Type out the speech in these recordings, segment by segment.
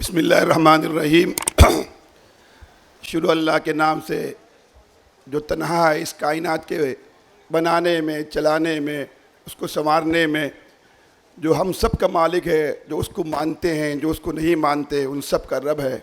बिस्मिल्लाहिर्रहमानिर्रहीम। शुरू अल्लाह के नाम से जो तन्हा है इस कायनात के बनाने में, चलाने में, उसको संवारने में, जो हम सब का मालिक है, जो उसको मानते हैं, जो उसको नहीं मानते, उन सब का रब है,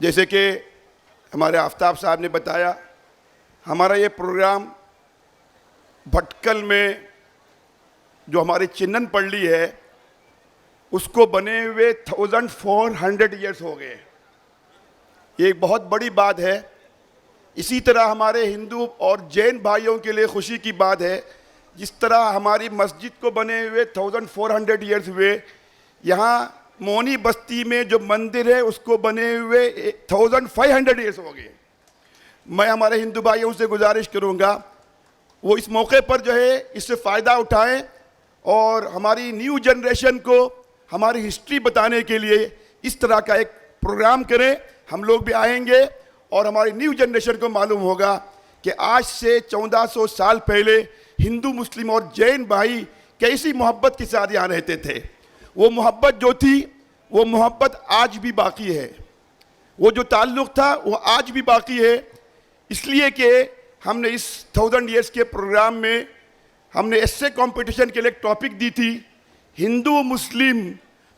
जैसे कि हमारे आफ्ताब साहब ने बताया, हमारा ये प्रोग्राम भटकल में जो हमारी चिन्नन पल्ली है उसको बने हुए 1400 ईयर्स हो गए। ये एक बहुत बड़ी बात है। इसी तरह हमारे हिंदू और जैन भाइयों के लिए खुशी की बात है, जिस तरह हमारी मस्जिद को बने हुए 1400 ईयर्स हुए, यहाँ मोनी बस्ती में जो मंदिर है उसको बने हुए 1500 ईयर्स हो गए। मैं हमारे हिंदू भाइयों से गुजारिश करूँगा वो इस मौके पर जो है इससे फ़ायदा उठाएं और हमारी न्यू जनरेशन को हमारी हिस्ट्री बताने के लिए इस तरह का एक प्रोग्राम करें। हम लोग भी आएंगे और हमारी न्यू जनरेशन को मालूम होगा कि आज से 1400 साल पहले हिंदू, मुस्लिम और जैन भाई कैसी मोहब्बत के साथ यहाँ रहते थे। वो मोहब्बत जो थी वो मोहब्बत आज भी बाकी है, वो जो ताल्लुक़ था वो आज भी बाकी है। इसलिए कि हमने इस 1000 ईयर्स के प्रोग्राम में हमने एस्से कंपटीशन के लिए एक टॉपिक दी थी, हिंदू मुस्लिम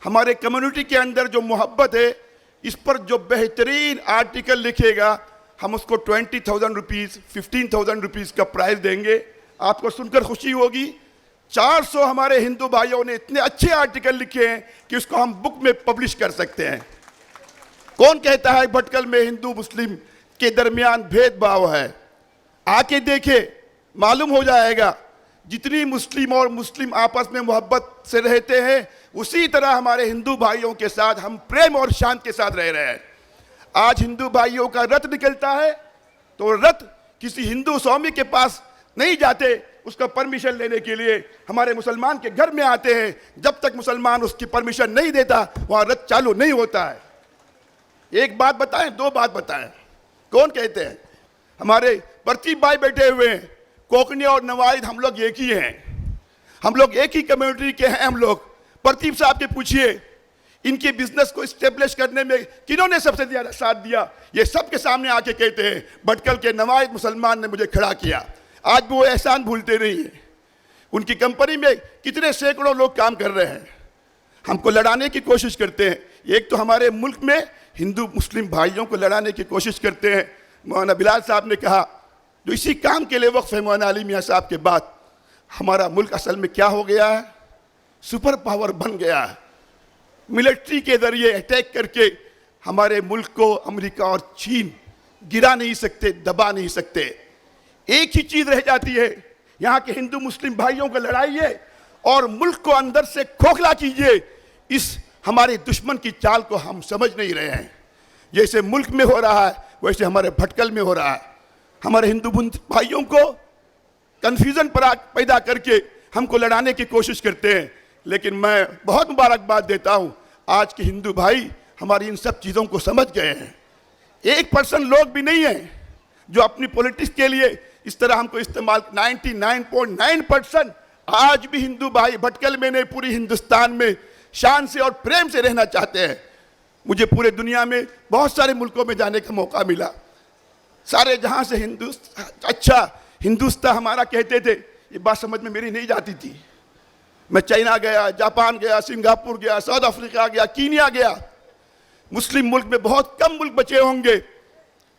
हमारे कम्युनिटी के अंदर जो मोहब्बत है, इस पर जो बेहतरीन आर्टिकल लिखेगा हम उसको 20,000 रुपीज़, 15,000 रुपीज़ का प्राइज़ देंगे। आपको सुनकर खुशी होगी, 400 हमारे हिंदू भाइयों ने इतने अच्छे आर्टिकल लिखे हैं कि उसको हम बुक में पब्लिश कर सकते हैं। कौन कहता है भटकल में हिंदू मुस्लिम के दरमियान भेदभाव है? आके देखे, मालूम हो जाएगा। जितनी मुस्लिम और मुस्लिम आपस में मोहब्बत से रहते हैं, उसी तरह हमारे हिंदू भाइयों के साथ हम प्रेम और शांति के साथ रह रहे हैं। आज हिंदू भाइयों का रथ निकलता है तो रथ किसी हिंदू स्वामी के पास नहीं जाते, उसका परमिशन लेने के लिए हमारे मुसलमान के घर में आते हैं। जब तक मुसलमान उसकी परमिशन नहीं देता वहाँ रथ चालू नहीं होता है। एक बात बताएं, दो बात बताएं। कौन कहते हैं? हमारे प्रतीप भाई बैठे हुए हैं, कोकनी और नवाइद हम लोग एक ही हैं, हम लोग एक ही कम्युनिटी के हैं। हम लोग प्रतीप साहब के पूछिए, इनके बिजनेस को इस्टेब्लिश करने में किन्होंने सबसे ज़्यादा साथ दिया? ये सबके सामने आके कहते हैं भटकल के नवाइद मुसलमान ने मुझे खड़ा किया। आज भी वो एहसान भूलते नहीं हैं। उनकी कंपनी में कितने सैकड़ों लोग काम कर रहे हैं, हमको लड़ाने की कोशिश करते हैं। एक तो हमारे मुल्क में हिंदू मुस्लिम भाइयों को लड़ाने की कोशिश करते हैं। मौलाना बिलाल साहब ने कहा, जो इसी काम के लिए वक्फ है मौलाना अली मियाँ साहब के बाद, हमारा मुल्क असल में क्या हो गया है? सुपर पावर बन गया है। मिलिट्री के ज़रिए अटैक करके हमारे मुल्क को अमेरिका और चीन गिरा नहीं सकते, दबा नहीं सकते। एक ही चीज़ रह जाती है, यहाँ के हिंदू मुस्लिम भाइयों को लड़ाइए और मुल्क को अंदर से खोखला कीजिए। इस हमारे दुश्मन की चाल को हम समझ नहीं रहे हैं। जैसे मुल्क में हो रहा है वैसे हमारे भटकल में हो रहा है। हमारे हिंदू भाइयों को कन्फ्यूज़न पैदा करके हमको लड़ाने की कोशिश करते हैं। लेकिन मैं बहुत मुबारकबाद देता हूँ, आज के हिंदू भाई हमारी इन सब चीज़ों को समझ गए हैं। 1% लोग भी नहीं हैं जो अपनी पॉलिटिक्स के लिए इस तरह हमको इस्तेमाल, 99.9% आज भी हिंदू भाई भटकल में नहीं, पूरी हिंदुस्तान में शान से और प्रेम से रहना चाहते हैं। मुझे पूरे दुनिया में बहुत सारे मुल्कों में जाने का मौका मिला। सारे जहाँ से हिंदुस्तान हमारा कहते थे, ये बात समझ में मेरी नहीं जाती थी। मैं चाइना गया, जापान गया, सिंगापुर गया, साउथ अफ्रीका गया, कीनिया गया। मुस्लिम मुल्क में बहुत कम मुल्क बचे होंगे,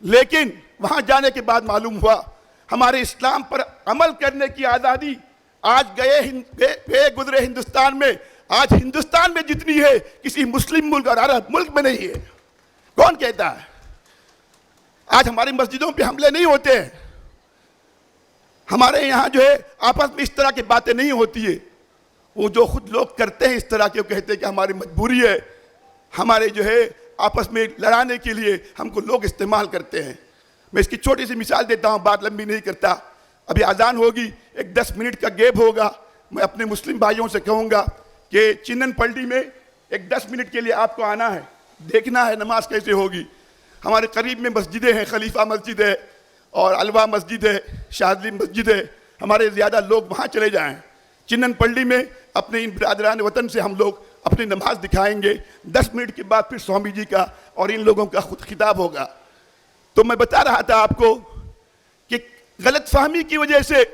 लेकिन वहाँ जाने के बाद मालूम हुआ हमारे इस्लाम पर अमल करने की आज़ादी आज गए गुजरे हिंदुस्तान में, आज हिंदुस्तान में जितनी है किसी मुस्लिम मुल्क और अरब मुल्क में नहीं है। कौन कहता है? आज हमारी मस्जिदों पे हमले नहीं होते हैं। हमारे यहाँ जो है आपस में इस तरह की बातें नहीं होती है। वो जो खुद लोग करते हैं इस तरह के, वो कहते हैं कि हमारी मजबूरी है, हमारे जो है आपस में लड़ाने के लिए हमको लोग इस्तेमाल करते हैं। मैं इसकी छोटी सी मिसाल देता हूँ, बात लंबी नहीं करता। अभी अजान होगी, एक 10 मिनट का गैप होगा। मैं अपने मुस्लिम भाइयों से कहूँगा कि चिन्नन पल्ली में एक 10 मिनट के लिए आपको आना है, देखना है नमाज कैसे होगी। हमारे करीब में मस्जिदें हैं, खलीफा मस्जिद है और अलवा मस्जिद है, शादली मस्जिद है। हमारे ज़्यादा लोग वहाँ चले जाएं चिन्ननपल्ली में अपने इन बिरादरान वतन से हम लोग अपनी नमाज दिखाएंगे। 10 मिनट के बाद फिर स्वामी जी का और इन लोगों का खुद खिताब होगा। तो मैं बता रहा था आपको कि गलतफहमी की वजह से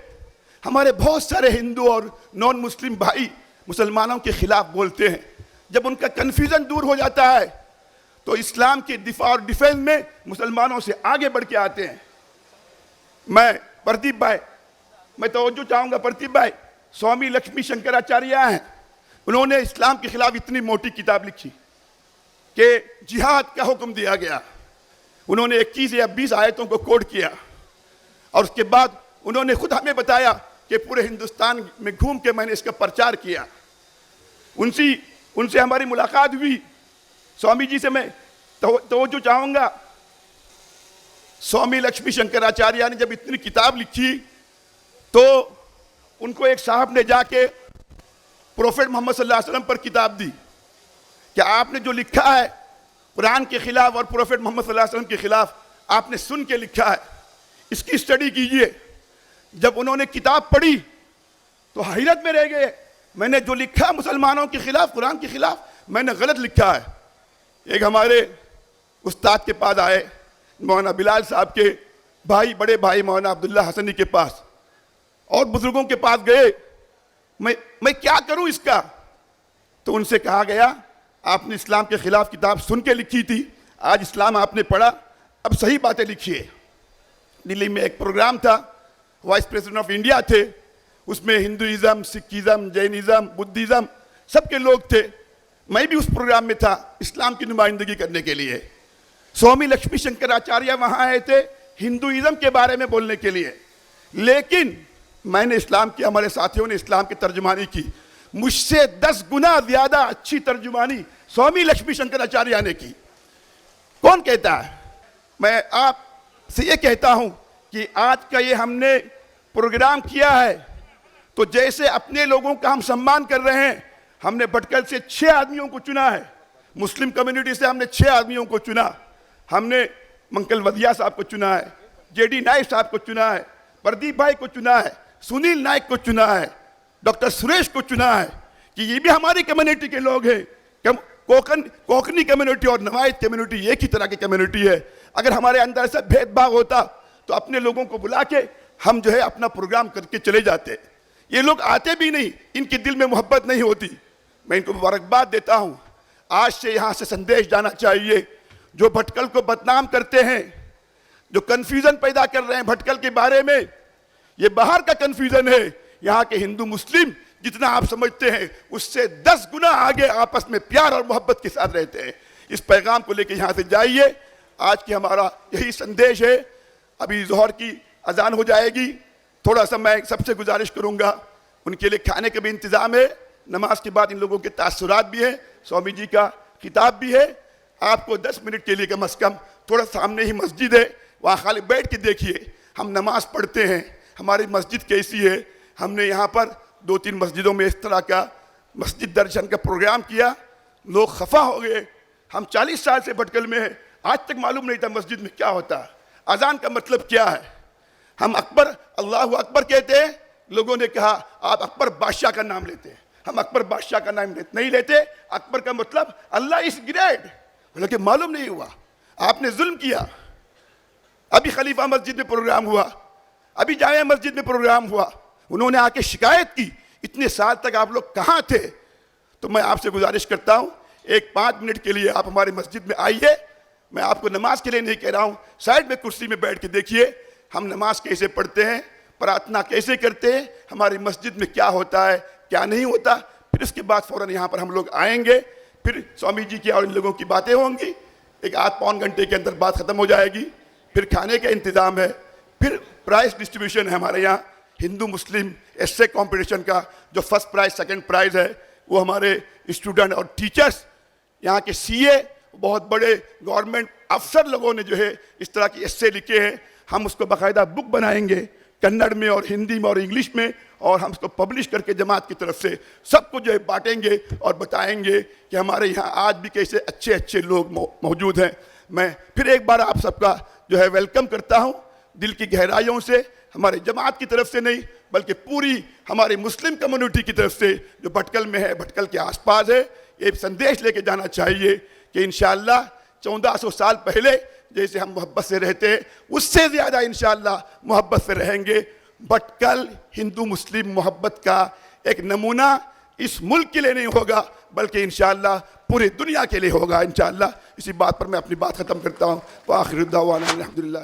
हमारे बहुत सारे हिंदू और नॉन मुस्लिम भाई मुसलमानों के खिलाफ बोलते हैं। जब उनका कन्फ्यूजन दूर हो जाता है तो इस्लाम के दिफा और डिफेंस में मुसलमानों से आगे बढ़ के आते हैं। मैं प्रदीप भाई, मैं तवज्जो चाहूँगा, प्रदीप भाई स्वामी लक्ष्मी शंकराचार्य हैं, उन्होंने इस्लाम के खिलाफ इतनी मोटी किताब लिखी कि जिहाद का हुक्म दिया गया। उन्होंने 21 या 20 आयतों को कोट किया और उसके बाद उन्होंने खुद हमें बताया कि पूरे हिंदुस्तान में घूम के मैंने इसका प्रचार किया। उनसे हमारी मुलाकात हुई। स्वामी जी से मैं तवज्जो चाहूँगा, स्वामी लक्ष्मी शंकराचार्य ने जब इतनी किताब लिखी तो उनको एक साहब ने जाके प्रोफेट मोहम्मद सल्लल्लाहु अलैहि वसल्लम पर किताब दी कि आपने जो लिखा है कुरान के खिलाफ और प्रोफेट मोहम्मद सल्लल्लाहु अलैहि वसल्लम के खिलाफ आपने सुन के लिखा है, इसकी स्टडी कीजिए। जब उन्होंने किताब पढ़ी तो हैरत में रह गए। मैंने जो लिखा मुसलमानों के खिलाफ, कुरान के खिलाफ, मैंने गलत लिखा है। एक हमारे उस्ताद के पास आए, मौलाना बिलाल साहब के भाई, बड़े भाई मौलाना अब्दुल्ला हसनी के पास और बुजुर्गों के पास गए, मैं क्या करूं इसका। तो उनसे कहा गया आपने इस्लाम के खिलाफ किताब सुन के लिखी थी, आज इस्लाम आपने पढ़ा, अब सही बातें लिखिए। दिल्ली में एक प्रोग्राम था, वाइस प्रेसिडेंट ऑफ इंडिया थे, उसमें हिंदुइज्म, सिखिज्म, जैनिज्म, बुद्धिज्म सबके लोग थे। मैं भी उस प्रोग्राम में था इस्लाम की नुमाइंदगी करने के लिए। स्वामी लक्ष्मी शंकराचार्य वहाँ आए थे हिंदुइज्म के बारे में बोलने के लिए, लेकिन मैंने इस्लाम की, हमारे साथियों ने इस्लाम की तर्जुमानी की। मुझसे 10 गुना ज्यादा अच्छी तर्जुमानी स्वामी लक्ष्मी शंकराचार्य ने की। कौन कहता है? मैं आपसे ये कहता हूं कि आज का ये हमने प्रोग्राम किया है तो जैसे अपने लोगों का हम सम्मान कर रहे हैं, हमने भटकल से 6 आदमियों को चुना है, मुस्लिम कम्युनिटी से हमने 6 आदमियों को चुना। हमने मंकल वदिया साहब को चुना है, जेडी नाइक साहब को चुना है, प्रदीप भाई को चुना है, सुनील नाइक को चुना है, डॉक्टर सुरेश को चुना है कि ये भी हमारी कम्युनिटी के लोग हैं। कोकनी कम्युनिटी और नवायत कम्युनिटी एक ही तरह की कम्युनिटी है। अगर हमारे अंदर ऐसा भेदभाव होता तो अपने लोगों को बुला के हम जो है अपना प्रोग्राम करके चले जाते। ये लोग आते भी नहीं, इनके दिल में मोहब्बत नहीं होती। मैं इनको मुबारकबाद देता हूँ। आज से यहाँ से संदेश जाना चाहिए, जो भटकल को बदनाम करते हैं, जो कन्फ्यूजन पैदा कर रहे हैं भटकल के बारे में, ये बाहर का कन्फ्यूजन है। यहाँ के हिंदू मुस्लिम जितना आप समझते हैं उससे 10 गुना आगे आपस में प्यार और मोहब्बत के साथ रहते हैं। इस पैगाम को लेकर यहाँ से जाइए। आज की हमारा यही संदेश है। अभी जोहर की अजान हो जाएगी, थोड़ा सा मैं सबसे गुजारिश करूँगा, उनके लिए खाने का भी इंतज़ाम है, नमाज के बाद इन लोगों के तासुरात भी है, स्वामी जी का किताब भी है। आपको 10 मिनट के लिए कम से कम थोड़ा सामने ही मस्जिद है, वहाँ खाली बैठ के देखिए। हम नमाज पढ़ते हैं, हमारी मस्जिद कैसी है। हमने यहाँ पर 2-3 मस्जिदों में इस तरह का मस्जिद दर्शन का प्रोग्राम किया, लोग खफा हो गए। हम 40 साल से भटकल में हैं, आज तक मालूम नहीं था मस्जिद में क्या होता है, अजान का मतलब क्या है। हम अकबर, अल्लाह अकबर कहते हैं, लोगों ने कहा आप अकबर बादशाह का नाम लेते हैं। हम अकबर बादशाह का नाम नहीं लेते, अकबर का मतलब अल्लाह इज ग्रेट। बोले मालूम नहीं हुआ, आपने जुल्म किया। अभी खलीफा मस्जिद में प्रोग्राम हुआ, अभी जामिया मस्जिद में प्रोग्राम हुआ, उन्होंने आके शिकायत की इतने साल तक आप लोग कहाँ थे। तो मैं आपसे गुजारिश करता हूँ, एक 5 मिनट के लिए आप हमारी मस्जिद में आइए। मैं आपको नमाज के लिए नहीं कह रहा हूँ, साइड में कुर्सी में बैठ के देखिए हम नमाज कैसे पढ़ते हैं, प्रार्थना कैसे करते हैं, हमारी मस्जिद में क्या होता है क्या नहीं होता। फिर उसके बाद फ़ौरन यहाँ पर हम लोग आएंगे, फिर स्वामी जी की और इन लोगों की बातें होंगी। एक आध पौन घंटे के अंदर बात ख़त्म हो जाएगी। फिर खाने का इंतज़ाम है, फिर प्राइज़ डिस्ट्रीब्यूशन है। हमारे यहाँ हिंदू मुस्लिम एस्से कॉम्पिटिशन का जो फर्स्ट प्राइज़ सेकंड प्राइज़ है वो हमारे स्टूडेंट और टीचर्स, यहाँ के सीए, बहुत बड़े गवर्नमेंट अफसर लोगों ने जो है इस तरह की एस्से लिखे हैं। हम उसको बाकायदा बुक बनाएंगे कन्नड़ में और हिंदी में और इंग्लिश में, और हम उसको पब्लिश करके जमात की तरफ से सबको जो है बांटेंगे और बताएंगे कि हमारे यहाँ आज भी कैसे अच्छे अच्छे लोग मौजूद हैं। मैं फिर एक बार आप सबका जो है वेलकम करता हूँ दिल की गहराइयों से। हमारे जमात की तरफ से नहीं बल्कि पूरी हमारी मुस्लिम कम्युनिटी की तरफ से जो भटकल में है, भटकल के आसपास है, ये संदेश लेके जाना चाहिए कि इंशाअल्लाह 1400 साल पहले जैसे हम मोहब्बत से रहते हैं उससे ज़्यादा इंशाअल्लाह मोहब्बत से रहेंगे। भटकल हिंदू मुस्लिम मोहब्बत का एक नमूना इस मुल्क के लिए नहीं होगा बल्कि इंशाअल्लाह पूरी दुनिया के लिए होगा इंशाअल्लाह। इसी बात पर मैं अपनी बात ख़त्म करता हूँ। व आखिर दावाना अल्हम्दुलिल्लाह।